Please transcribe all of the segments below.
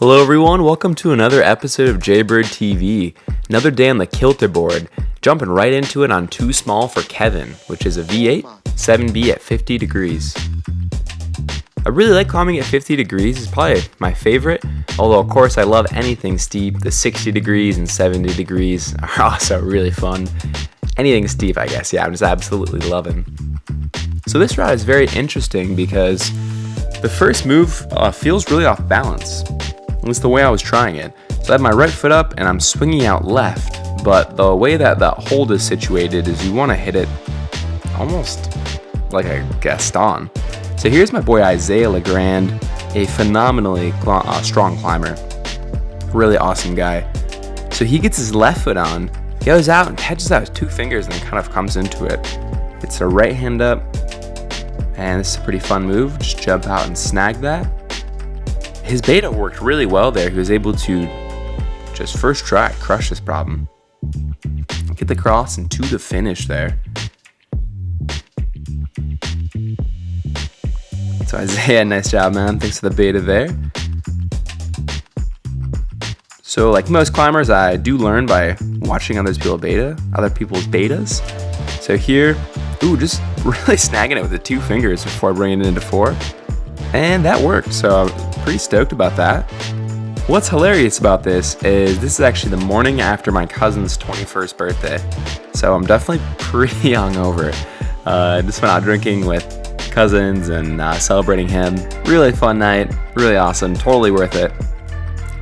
Hello everyone, welcome to another episode of Jaybird TV. Another day on the Kilterboard, jumping right into it on Too Small for Kevin, which is a V8 7B at 50 degrees. I really like climbing at 50 degrees, it's probably my favorite, although of course I love anything steep. The 60 degrees and 70 degrees are also really fun. Anything steep, I guess, yeah, I'm just absolutely loving. So this route is very interesting because the first move feels really off balance. At least the way I was trying it. So I have my right foot up and I'm swinging out left, but the way that hold is situated is you want to hit it almost like a Gaston. So here's my boy Isaiah Legrand, a phenomenally strong climber. Really awesome guy. So he gets his left foot on, goes out and catches out his two fingers and then kind of comes into it. Gets the right hand up, and this is a pretty fun move. Just jump out and snag that. His beta worked really well there. He was able to just first try crush this problem. Get the cross and to the finish there. So Isaiah, nice job, man. Thanks for the beta there. So like most climbers, I do learn by watching other people's betas. So here, just really snagging it with the two fingers before bringing it into four. And that worked, so I'm pretty stoked about that. What's hilarious about this is actually the morning after my cousin's 21st birthday. So I'm definitely pretty hungover. Just went out drinking with cousins and celebrating him. Really fun night, really awesome, totally worth it.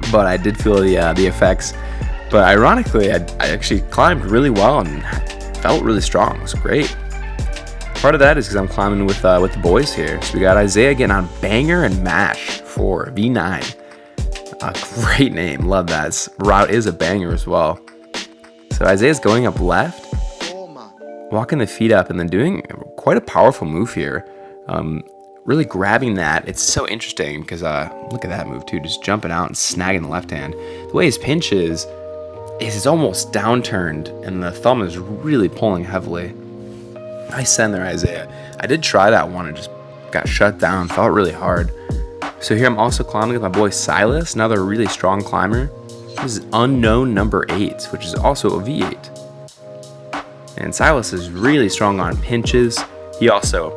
But I did feel the effects. But ironically, I actually climbed really well and felt really strong. It was great. Part of that is because I'm climbing with the boys here. So we got Isaiah getting on Banger and Mash for V9. A great name, love that. This route is a banger as well. So Isaiah's going up left, walking the feet up, and then doing quite a powerful move here. Really grabbing that. It's so interesting because look at that move too, just jumping out and snagging the left hand. The way his pinch is it's almost downturned, and the thumb is really pulling heavily. Nice send there, Isaiah. I did try that one and just got shut down. Felt really hard. So here I'm also climbing with my boy Silas, another really strong climber. This is unknown number 8, which is also a V8. And Silas is really strong on pinches. He also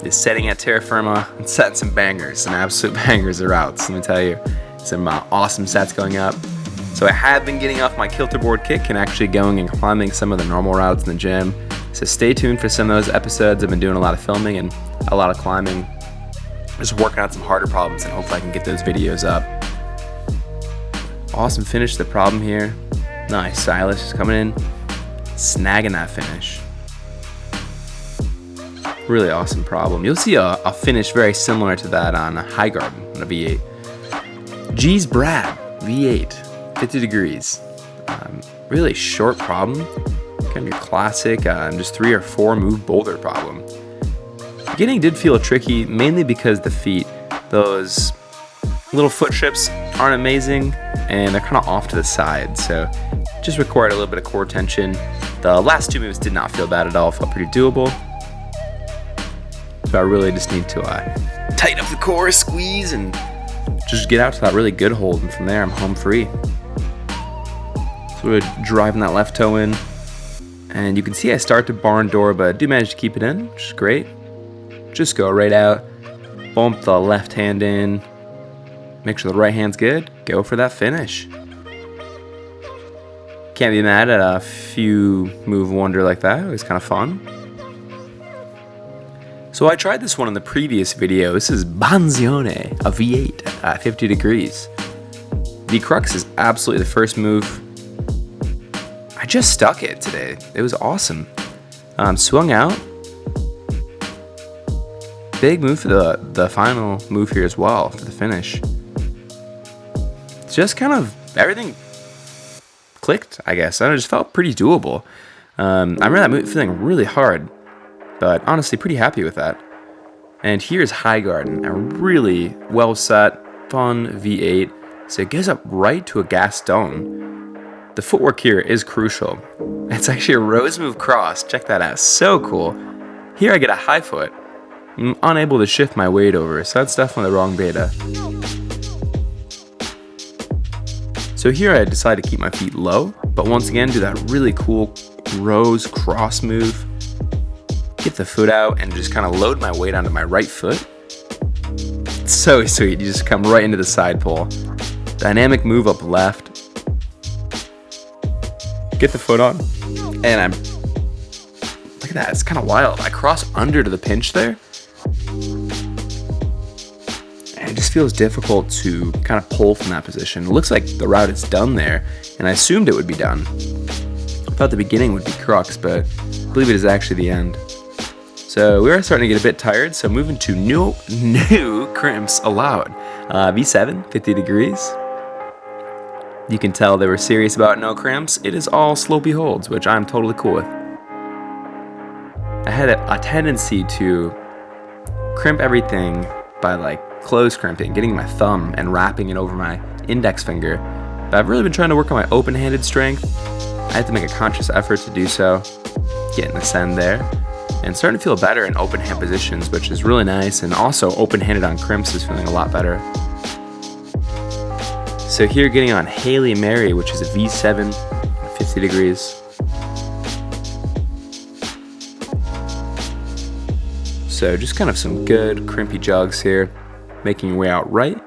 is setting at terra firma and setting some bangers, some absolute bangers of routes. Let me tell you, some awesome sets going up. So I have been getting off my Kilterboard kick and actually going and climbing some of the normal routes in the gym. So stay tuned for some of those episodes. I've been doing a lot of filming and a lot of climbing. Just working out some harder problems and hopefully I can get those videos up. Awesome finish to the problem here. Nice, Silas is coming in, snagging that finish. Really awesome problem. You'll see a finish very similar to that on a Highgarden on a V8. G's Brad, V8, 50 degrees. Really short problem. Kind of your classic, just 3 or 4 move boulder problem. Beginning did feel tricky, mainly because the feet, those little foot trips aren't amazing, and they're kind of off to the side, so just required a little bit of core tension. The last 2 moves did not feel bad at all, felt pretty doable. So I really just need to tighten up the core, squeeze, and just get out to that really good hold, and from there I'm home free. So we're driving that left toe in. And you can see I start to barn door, but I do manage to keep it in, which is great. Just go right out, bump the left hand in, make sure the right hand's good, go for that finish. Can't be mad at a few move wonder like that, it was kind of fun. So I tried this one in the previous video. This is Banzione, a V8 at 50 degrees. The crux is absolutely the first move. I just stuck it today. It was awesome. Swung out. Big move for the final move here as well, for the finish. Just kind of everything clicked, I guess. And it just felt pretty doable. I remember that move feeling really hard, but honestly pretty happy with that. And here's Highgarden, a really well set, fun V8. So it goes up right to a Gaston. The footwork here is crucial. It's actually a rose move cross. Check that out. So cool. Here I get a high foot. I'm unable to shift my weight over, so that's definitely the wrong beta. So here I decided to keep my feet low, but once again do that really cool rose cross move. Get the foot out and just kind of load my weight onto my right foot. It's so sweet, you just come right into the side pull. Dynamic move up left. Get the foot on, and I'm, look at that, it's kind of wild. I cross under to the pinch there. And it just feels difficult to kind of pull from that position. It looks like the route is done there, and I assumed it would be done. I thought the beginning would be crux, but I believe it is actually the end. So we are starting to get a bit tired, so moving to new crimps allowed. V7, 50 degrees. You can tell they were serious about no crimps. It is all slopey holds, which I'm totally cool with. I had a tendency to crimp everything by like close crimping, getting my thumb and wrapping it over my index finger. But I've really been trying to work on my open-handed strength. I had to make a conscious effort to do so, get an ascend there. And starting to feel better in open hand positions, which is really nice, and also open-handed on crimps is feeling a lot better. So here getting on Hailey Mary, which is a V7, 50 degrees. So just kind of some good crimpy jogs here, making your way out right.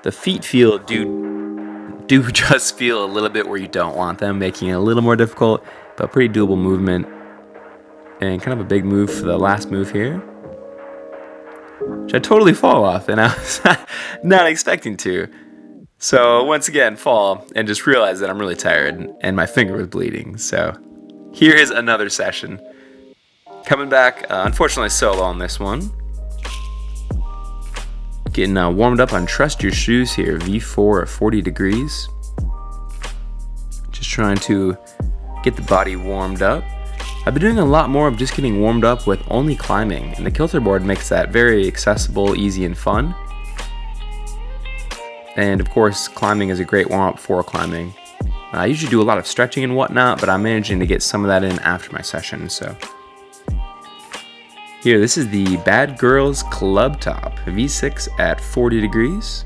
The feet do just feel a little bit where you don't want them, making it a little more difficult, but pretty doable movement. And kind of a big move for the last move here, which I totally fall off, and I was not expecting to. So once again, fall and just realize that I'm really tired and my finger was bleeding. So here is another session. Coming back, unfortunately solo on this one. Getting warmed up on Trust Your Shoes here, V4 at 40 degrees. Just trying to get the body warmed up. I've been doing a lot more of just getting warmed up with only climbing, and the Kilterboard makes that very accessible, easy, and fun. And of course, climbing is a great warm-up for climbing. I usually do a lot of stretching and whatnot, but I'm managing to get some of that in after my session, so. Here, this is the Bad Girls Club Top, V6 at 40 degrees.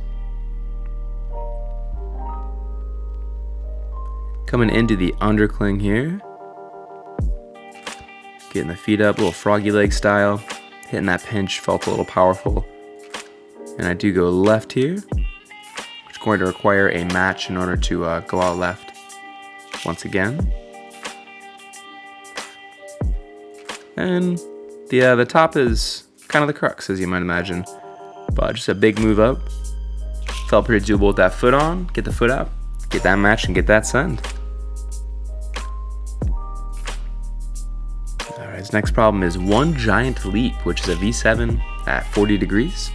Coming into the undercling here. Getting the feet up, a little froggy leg style. Hitting that pinch felt a little powerful. And I do go left here, which is going to require a match in order to go out left once again. And the top is kind of the crux, as you might imagine. But just a big move up. Felt pretty doable with that foot on. Get the foot out, get that match, and get that send. His next problem is one giant leap, which is a V7 at 40 degrees.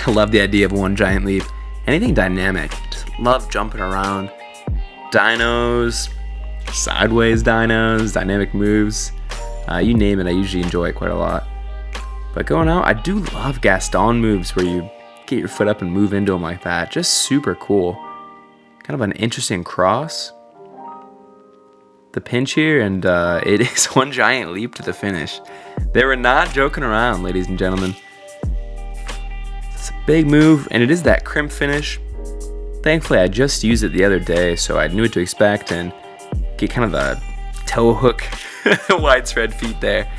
I love the idea of one giant leap. Anything dynamic, just love jumping around. Dynos, sideways dynos, dynamic moves, you name it, I usually enjoy it quite a lot. But going out, I do love Gaston moves where you get your foot up and move into them like that. Just super cool. Kind of an interesting cross. The pinch here, and it is one giant leap to the finish. They were not joking around, ladies and gentlemen. It's a big move, and it is that crimp finish. Thankfully, I just used it the other day, so I knew what to expect and get kind of the toe hook widespread feet there.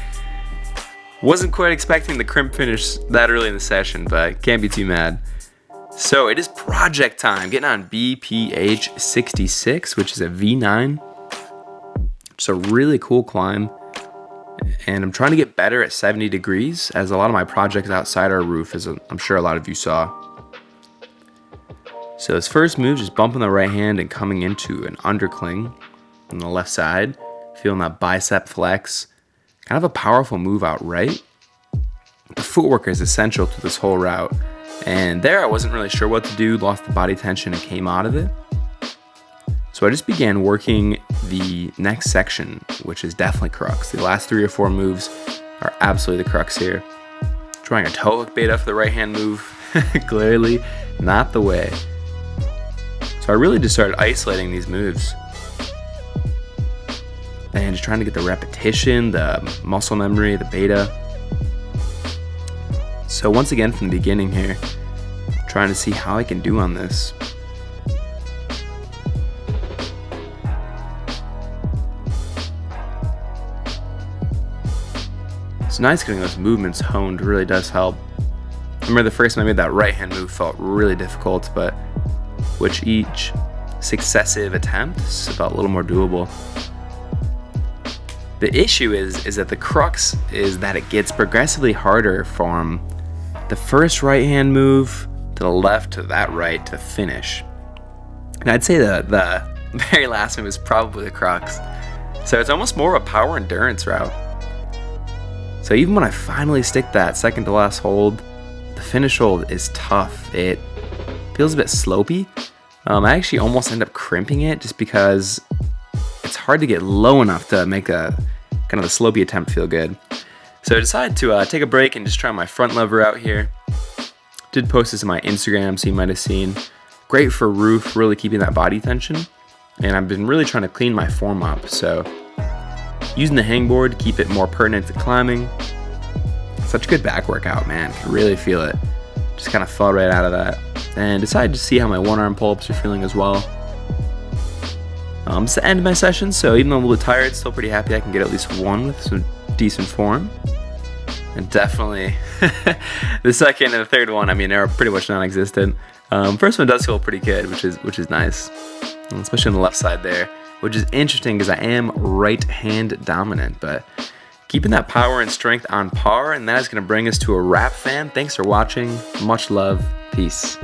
Wasn't quite expecting the crimp finish that early in the session, but can't be too mad. So it is project time. Getting on BPH 66, which is a V9. It's a really cool climb, and I'm trying to get better at 70 degrees, as a lot of my projects outside our roof, as I'm sure a lot of you saw. So this first move, just bumping the right hand and coming into an undercling on the left side, feeling that bicep flex. Kind of a powerful move out right. The footwork is essential to this whole route, and there I wasn't really sure what to do, lost the body tension and came out of it. So I just began working the next section, which is definitely crux. The last 3 or 4 moves are absolutely the crux here. Trying a toe hook beta for the right hand move, clearly not the way. So I really just started isolating these moves. And just trying to get the repetition, the muscle memory, the beta. So once again from the beginning here, trying to see how I can do on this. It's nice getting those movements honed, really does help. I remember the first time I made that right hand move felt really difficult, but with each successive attempt, it's felt a little more doable. The issue is that the crux is that it gets progressively harder from the first right hand move to the left to that right to the finish. And I'd say the very last move is probably the crux. So it's almost more of a power endurance route. So even when I finally stick that second to last hold, the finish hold is tough. It feels a bit slopey. I actually almost end up crimping it just because it's hard to get low enough to make a kind of the slopey attempt feel good. So I decided to take a break and just try my front lever out here. Did post this on my Instagram, so you might have seen. Great for roof, really keeping that body tension. And I've been really trying to clean my form up, so using the hangboard to keep it more pertinent to climbing. Such a good back workout, man. Can really feel it. Just kind of fell right out of that. And decided to see how my one arm pull-ups are feeling as well. It's the end of my session, so even though I'm a little tired, still pretty happy I can get at least one with some decent form. And definitely the second and the third one, I mean, they're pretty much non-existent. First one does feel pretty good, which is nice, especially on the left side there, which is interesting because I am right hand dominant, but keeping that power and strength on par, and that is going to bring us to a wrap, fan. Thanks for watching. Much love. Peace.